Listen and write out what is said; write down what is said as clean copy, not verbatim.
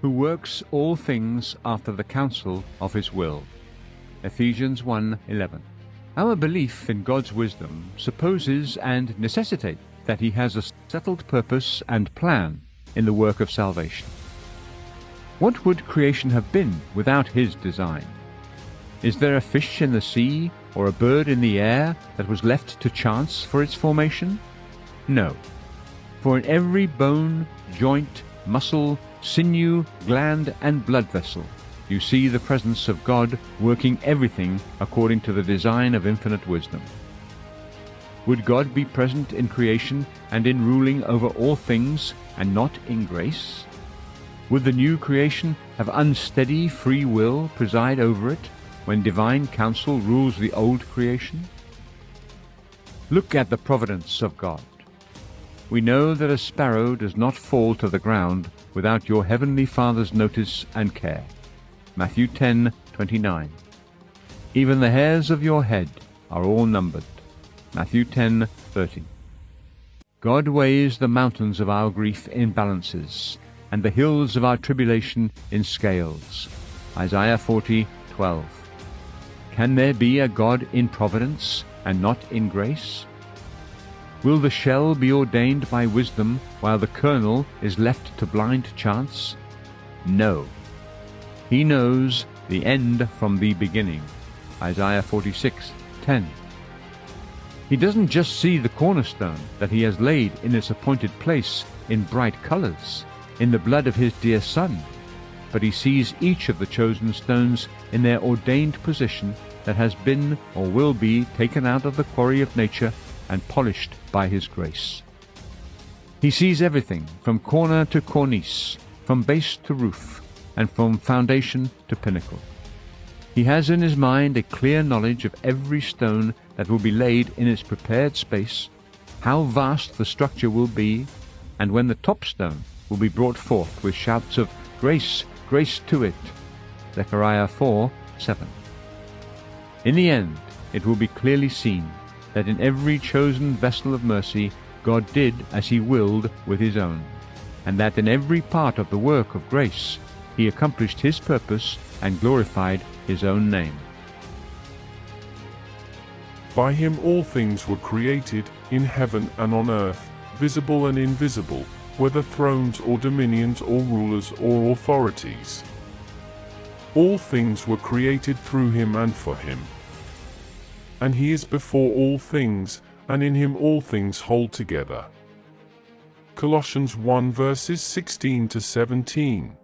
who works all things after the counsel of his will. Ephesians 1:11. Our belief in God's wisdom supposes and necessitates that he has a settled purpose and plan in the work of salvation. What would creation have been without his design? Is there a fish in the sea or a bird in the air that was left to chance for its formation? No. For in every bone, joint, muscle, sinew, gland, and blood vessel, you see the presence of God working everything according to the design of infinite wisdom. Would God be present in creation and in ruling over all things and not in grace? Would the new creation have unsteady free will preside over it when divine counsel rules the old creation? Look at the providence of God. We know that a sparrow does not fall to the ground without your heavenly Father's notice and care. Matthew 10:29. Even the hairs of your head are all numbered. Matthew 10:30. God weighs the mountains of our grief in balances, and the hills of our tribulation in scales. Isaiah 40:12. Can there be a God in providence and not in grace? Will the shell be ordained by wisdom while the kernel is left to blind chance? No. He knows the end from the beginning. Isaiah 46:10. He doesn't just see the cornerstone that he has laid in its appointed place in bright colors, in the blood of his dear Son, but he sees each of the chosen stones in their ordained position that has been or will be taken out of the quarry of nature and polished by his grace. He sees everything from corner to cornice, from base to roof, and from foundation to pinnacle. He has in his mind a clear knowledge of every stone that will be laid in its prepared space, how vast the structure will be, and when the top stone will be brought forth with shouts of "Grace, grace to it." Zechariah 4:7. In the end, it will be clearly seen that in every chosen vessel of mercy God did as he willed with his own, and that in every part of the work of grace he accomplished his purpose and glorified his own name. By him all things were created, in heaven and on earth, visible and invisible, whether thrones or dominions or rulers or authorities. All things were created through him and for him. And he is before all things, and in him all things hold together. Colossians 1 verses 16 to 17.